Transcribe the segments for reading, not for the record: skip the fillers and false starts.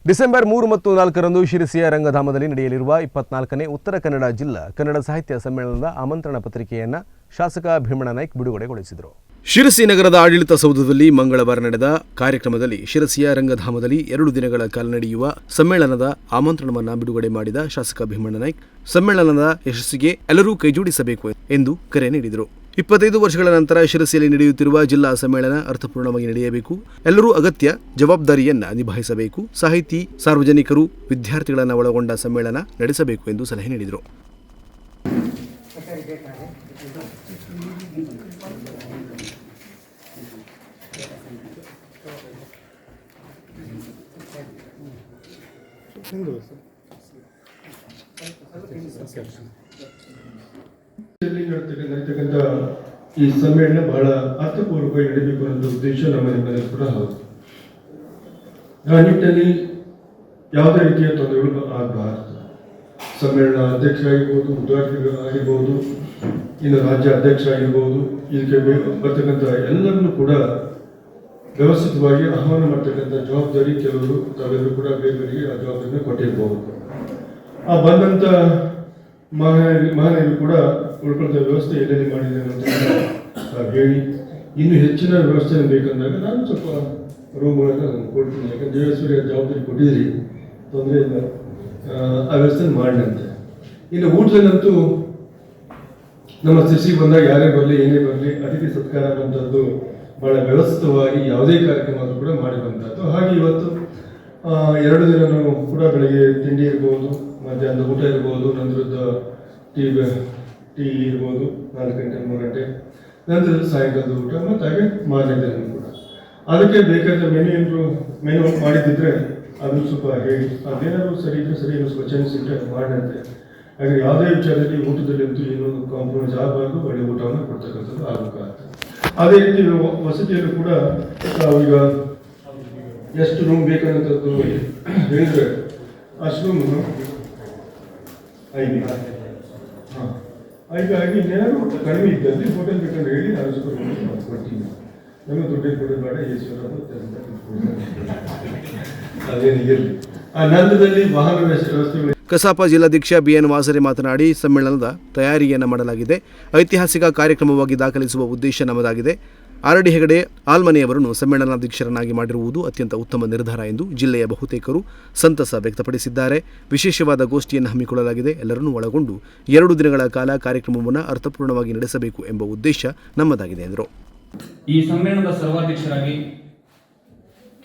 December 3 ಮತ್ತು 4ರಂದು ಶಿರಸಿಯ ರಂಗಧಾಮದಲ್ಲಿ ನಡೆಯಲಿರುವ 24ನೇ ಉತ್ತರ ಕನ್ನಡ ಜಿಲ್ಲಾ ಕನ್ನಡ ಸಾಹಿತ್ಯ ಸಮ್ಮೇಳನದ ಆಮಂತ್ರಣ ಪತ್ರಿಕೆಯನ್ನು ಶಾಸಕ ಭೀಮಣ್ಣ ನಾಯ್ಕ ಬಿಡುಗಡೆಗೊಳಿಸಿದರು. ಶಿರಸಿ ನಗರದ ಆಡಳಿತ ಸೌಧದಲ್ಲಿ ಮಂಗಳವಾರ ನಡೆದ ಕಾರ್ಯಕ್ರಮದಲ್ಲಿ ಶಿರಸಿಯ ರಂಗಧಾಮದಲ್ಲಿ 2 ದಿನಗಳ ಕಾಲ ನಡೆಯುವ ಸಮ್ಮೇಳನದ ಆಮಂತ್ರಣವನ್ನು ಬಿಡುಗಡೆ ಮಾಡಿದ ಶಾಸಕ ಭೀಮಣ್ಣ ನಾಯ್ಕ ಸಮ್ಮೇಳನದ ಯಶಸ್ಸಿಗೆ ಎಲ್ಲರೂ ಕೈಜೋಡಿಸಬೇಕು ಎಂದು ಕರೆ ನೀಡಿದರು. 25 ವರ್ಷಗಳ ನಂತರ ಶಿರಸಿಯಲ್ಲಿ ನಡೆಯುತ್ತಿರುವ ಜಿಲ್ಲಾ ಸಮ್ಮೇಳನ ಅರ್ಥಪೂರ್ಣವಾಗಿ ನಡೆಯಬೇಕು. ಎಲ್ಲರೂ ಅಗತ್ಯ ಜವಾಬ್ದಾರಿಯನ್ನ ನಿಭಾಯಿಸಬೇಕು. ಸಾಹಿತಿ, ಸಾರ್ವಜನಿಕರು, ವಿದ್ಯಾರ್ಥಿಗಳನ್ನು ಒಳಗೊಂಡ ಸಮ್ಮೇಳನ ನಡೆಸಬೇಕು ಎಂದು ಸಲಹೆ ನೀಡಿದರು. ನಡೀತಕ್ಕಂಥ ಈ ಸಮ್ಮೇಳನ ಬಹಳ ಅರ್ಥಪೂರ್ವಕವಾಗಿ ನಡೀಬೇಕು ಅನ್ನೋ ಉದ್ದೇಶ ನಮ್ಮ ನಿಮ್ಮಲ್ಲಿ ಕೂಡ ಹೌದು. ಆ ನಿಟ್ಟಿನಲ್ಲಿ ಯಾವುದೇ ರೀತಿಯ ತೊಂದರೆಗಳು ಆಗಬಾರದು. ಸಮ್ಮೇಳನ ಅಧ್ಯಕ್ಷ ಆಗಿರ್ಬೋದು, ಉದ್ಘಾಟಕರು ಆಗಿರ್ಬೋದು, ಇನ್ನು ರಾಜ್ಯ ಅಧ್ಯಕ್ಷ ಆಗಿರ್ಬೋದು, ಇದಕ್ಕೆ ಬರ್ತಕ್ಕಂಥ ಎಲ್ಲರನ್ನೂ ಕೂಡ ವ್ಯವಸ್ಥಿತವಾಗಿ ಆಹ್ವಾನ ಮಾಡ್ತಕ್ಕಂಥ ಜವಾಬ್ದಾರಿ ಕೆಲವರು ತಾವೆಲ್ಲರೂ ಕೂಡ ಬೇರೆಯವರಿಗೆ ಆ ಜವಾಬ್ದಾರಿನ ಕೊಟ್ಟಿರಬಹುದು. ಆ ಬಂದಂಥ ಮಹಾನವರು ಕೂಡ ಉಳ್ಕೊಳ್ತಾ ವ್ಯವಸ್ಥೆ ಎಲ್ಲೆಲ್ಲಿ ಮಾಡಿದೆ ಅಂತ ಹೇಳಿ ಇನ್ನೂ ಹೆಚ್ಚಿನ ವ್ಯವಸ್ಥೆ ಬೇಕಂದಾಗ ನಾನು ಸ್ವಲ್ಪ ರೂಮ್ಗಳನ್ನು ನಾನು ಕೊಡ್ತೀನಿ. ಯಾಕಂದ್ರೆ ದೇವೇಶ್ವರಿ ಜವಾಬ್ದಾರಿ ಕೊಟ್ಟಿದ್ರಿ, ತೊಂದರೆ ಇಲ್ಲ, ಆ ವ್ಯವಸ್ಥೆ ಮಾಡಿದಂತೆ. ಇನ್ನು ಊಟದಲ್ಲಂತೂ ನಮ್ಮ ಶಿರ್ಸಿಗೆ ಬಂದಾಗ ಯಾರೇ ಬರಲಿ ಏನೇ ಬರಲಿ ಅತಿಥಿ ಸತ್ಕಾರ ಅನ್ನುವಂಥದ್ದು ಬಹಳ ವ್ಯವಸ್ಥಿತವಾಗಿ ಯಾವುದೇ ಕಾರ್ಯಕ್ರಮ ಆದರೂ ಕೂಡ ಮಾಡಿರುವಂಥದ್ದು. ಹಾಗೆ ಇವತ್ತು 2 ದಿನನೂ ಕೂಡ ಬೆಳಗ್ಗೆ ತಿಂಡಿ ಇರ್ಬೋದು, ಮಧ್ಯಾಹ್ನದ ಊಟ ಇರ್ಬೋದು, ನಂತರದ ಟೀ ಇರ್ಬೋದು 4 ಗಂಟೆ 3 ಗಂಟೆ, ನಂತರದ ಸಾಯಂಕಾಲದ ಊಟ, ಮತ್ತು ಹಾಗೆ ಮಾರನೇ ದಿನ ಕೂಡ ಅದಕ್ಕೆ ಬೇಕಾದ ಮೆನು ಮಾಡಿದ್ದಿದ್ರೆ ಅದನ್ನು ಸ್ವಲ್ಪ ಹೇಳಿ, ಅದೇನಾದ್ರು ಸರಿ ಇದ್ರೆ ಸರಿ, ಸ್ವಚ್ಛನೆ ಸಿಟ್ಟರೆ ಮಾಡಿದಂತೆ. ಹಾಗೆ ಯಾವುದೇ ವಿಚಾರದಲ್ಲಿ ಊಟದಲ್ಲಿ ಅಂತೂ ಏನೋ ಕಾಂಪ್ರಮೈಸ್ ಆಗಬಾರ್ದು, ಒಳ್ಳೆ ಊಟವನ್ನು ಕೊಡ್ತಕ್ಕಂಥದ್ದು ಆಗಬೇಕಾಗ್ತದೆ. ಅದೇ ರೀತಿ ವಸತಿಯಲ್ಲೂ ಕೂಡ ಈಗ ಎಷ್ಟು ರೂಮ್ ಬೇಕನ್ನೋಂಥದ್ದು ಹೇಳಿದ್ರೆ ಅಷ್ಟು ರೂಮ್ 5 ಹಾಂ ಹಾಗಾಗಿ ಏನಾದ್ರು ಕಡಿಮೆ ಇದ್ದಲ್ಲಿ ಹೋಟೆಲ್ ಬೇಕಂದ್ರೆ ಹೇಳಿ ನಾನು ಕೊಡ್ತೀನಿ. ನಮಗೆ ದುಡ್ಡು ಕೊಡೋದು ಬೇಡ, ಅದೇನು ಇರಲಿ. ಆ ನಂತರದಲ್ಲಿ ವಾಹನ ವ್ಯವಸ್ಥೆ ಕಸಾಪ ಜಿಲ್ಲಾಧ್ಯಕ್ಷ ಬಿಎನ್ ವಾಸರೆ ಮಾತನಾಡಿ, ಸಮ್ಮೇಳನದ ತಯಾರಿಯನ್ನು ಮಾಡಲಾಗಿದೆ. ಐತಿಹಾಸಿಕ ಕಾರ್ಯಕ್ರಮವಾಗಿ ದಾಖಲಿಸುವ ಉದ್ದೇಶ ನಮ್ಮದಾಗಿದೆ. ಆರ್.ಡಿ. ಹೆಗಡೆ ಆಲ್ಮನೆಯವರನ್ನು ಸಮ್ಮೇಳನಾಧ್ಯಕ್ಷರನ್ನಾಗಿ ಮಾಡಿರುವುದು ಅತ್ಯಂತ ಉತ್ತಮ ನಿರ್ಧಾರ ಎಂದು ಜಿಲ್ಲೆಯ ಬಹುತೇಕರು ಸಂತಸ ವ್ಯಕ್ತಪಡಿಸಿದ್ದಾರೆ. ವಿಶೇಷವಾದ ಗೋಷ್ಠಿಯನ್ನು ಹಮ್ಮಿಕೊಳ್ಳಲಾಗಿದೆ. ಎಲ್ಲರನ್ನೂ ಒಳಗೊಂಡು 2 ದಿನಗಳ ಕಾಲ ಕಾರ್ಯಕ್ರಮವನ್ನು ಅರ್ಥಪೂರ್ಣವಾಗಿ ನಡೆಸಬೇಕು ಎಂಬ ಉದ್ದೇಶ ನಮ್ಮದಾಗಿದೆ ಎಂದರು. ಈ ಸಮ್ಮೇಳನದ ಸರ್ವಾಧ್ಯಕ್ಷರಾಗಿ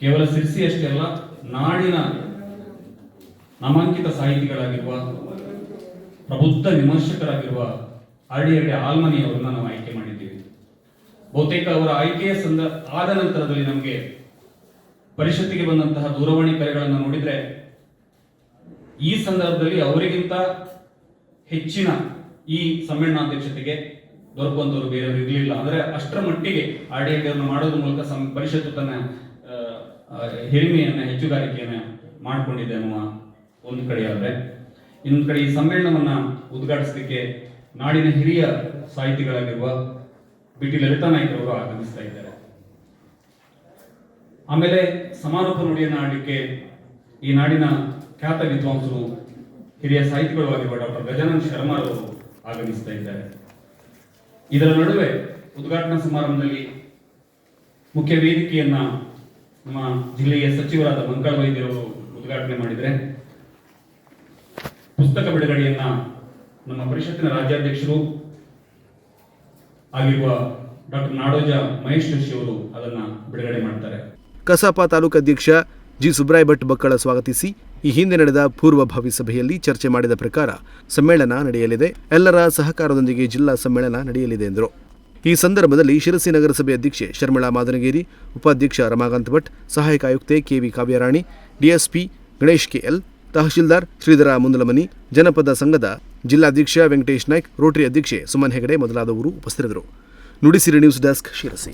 ಕೇವಲ ಶಿರ್ಸಿಯಷ್ಟೇ ಅಲ್ಲ, ನಾಡಿನ ನಾಮಾಂಕಿತ ಸಾಹಿತಿಗಳಾಗಿರುವ, ಪ್ರಬುದ್ಧ ವಿಮರ್ಶಕರಾಗಿರುವ ಆರ್.ಡಿ. ಹೆಗಡೆ ಆಲ್ಮನಿಯವರನ್ನು ನಾವು ಆಯ್ಕೆ ಮಾಡಿದ್ದೀವಿ. ಬಹುತೇಕ ಅವರ ಆಯ್ಕೆಯ ಆದ ನಂತರದಲ್ಲಿ ನಮಗೆ ಪರಿಷತ್ತಿಗೆ ಬಂದಂತಹ ದೂರವಾಣಿ ಕರೆಗಳನ್ನು ನೋಡಿದ್ರೆ ಈ ಸಂದರ್ಭದಲ್ಲಿ ಅವರಿಗಿಂತ ಹೆಚ್ಚಿನ ಈ ಸಮ್ಮೇಳನಾಧ್ಯಕ್ಷತೆಗೆ ದೊರಕುವಂತವರು ಬೇರೆಯವರು ಇರಲಿಲ್ಲ. ಅಂದ್ರೆ ಅಷ್ಟರ ಮಟ್ಟಿಗೆ ಆರ್.ಡಿ. ಹೆಗಡೆಯನ್ನು ಮಾಡೋದ್ರ ಮೂಲಕ ಪರಿಷತ್ತು ತನ್ನ ಹಿರಿಮೆಯನ್ನ, ಹೆಚ್ಚುಗಾರಿಕೆಯನ್ನ ಮಾಡಿಕೊಂಡಿದೆ ಅನ್ನುವ ಒಂದು ಕಡೆ ಆದ್ರೆ, ಇನ್ನೊಂದು ಕಡೆ ಈ ಸಮ್ಮೇಳನವನ್ನ ಉದ್ಘಾಟಿಸಲಿಕ್ಕೆ ನಾಡಿನ ಹಿರಿಯ ಸಾಹಿತಿಗಳಾಗಿರುವ ಬಿ.ಟಿ. ಲಲಿತಾ ನಾಯ್ಕ ಅವರು ಆಗಮಿಸ್ತಾ ಇದ್ದಾರೆ. ಆಮೇಲೆ ಸಮಾರೋಪ ನುಡಿಯನ್ನು ಆಡಲಿಕ್ಕೆ ಈ ನಾಡಿನ ಖ್ಯಾತ ವಿದ್ವಾಂಸರು, ಹಿರಿಯ ಸಾಹಿತಿಗಳು ಆಗಿರುವ ಡಾಕ್ಟರ್ ಗಜಾನನ್ ಶರ್ಮಾ ಅವರು ಆಗಮಿಸ್ತಾ ಇದ್ದಾರೆ. ಇದರ ನಡುವೆ ಉದ್ಘಾಟನಾ ಸಮಾರಂಭದಲ್ಲಿ ಮುಖ್ಯ ವೇದಿಕೆಯನ್ನ ನಮ್ಮ ಜಿಲ್ಲೆಯ ಸಚಿವರಾದ ಮಂಗಳ ವೈದ್ಯರವರು ಉದ್ಘಾಟನೆ ಮಾಡಿದರೆ, ಪುಸ್ತಕ ಬಿಡುಗಡೆಯನ್ನ ನಮ್ಮ ಪರಿಷತ್ತಿನ ರಾಜ್ಯಾಧ್ಯಕ್ಷರು ಆಗಿರುವ ಡಾಕ್ಟರ್ ನಾಡೋಜ ಮಹೇಶ್ ಜೋಶಿ ಅವರು ಅದನ್ನ ಬಿಡುಗಡೆ ಮಾಡ್ತಾರೆ. ಕಸಾಪ ತಾಲೂಕಾಧ್ಯಕ್ಷ ಜಿ ಸುಬ್ರಾಯ್ ಭಟ್ ಬಕ್ಕಳ ಸ್ವಾಗತಿಸಿ, ಈ ಹಿಂದೆ ನಡೆದ ಪೂರ್ವಭಾವಿ ಸಭೆಯಲ್ಲಿ ಚರ್ಚೆ ಮಾಡಿದ ಪ್ರಕಾರ ಸಮ್ಮೇಳನ ನಡೆಯಲಿದೆ. ಎಲ್ಲರ ಸಹಕಾರದೊಂದಿಗೆ ಜಿಲ್ಲಾ ಸಮ್ಮೇಳನ ನಡೆಯಲಿದೆ ಎಂದರು. ಈ ಸಂದರ್ಭದಲ್ಲಿ ಶಿರಸಿ ನಗರಸಭೆ ಅಧ್ಯಕ್ಷೆ ಶರ್ಮಿಳಾ ಮಾದನಗೇರಿ, ಉಪಾಧ್ಯಕ್ಷ ರಮಾಕಾಂತ್ ಭಟ್, ಸಹಾಯಕ ಆಯುಕ್ತೆ KV Kavyarani, DSP Ganesh KL, ತಹಶೀಲ್ದಾರ್ ಶ್ರೀಧರ ಮುಂದಲಮನಿ, ಜನಪದ ಸಂಘದ ಜಿಲ್ಲಾಧ್ಯಕ್ಷ ವೆಂಕಟೇಶ್ ನಾಯ್ಕ್, ರೋಟರಿ ಅಧ್ಯಕ್ಷೆ ಸುಮನ್ ಹೆಗಡೆ ಮೊದಲಾದವರು ಉಪಸ್ಥಿತರಿದ್ದರು. Nudisiri news desk, Sirsi.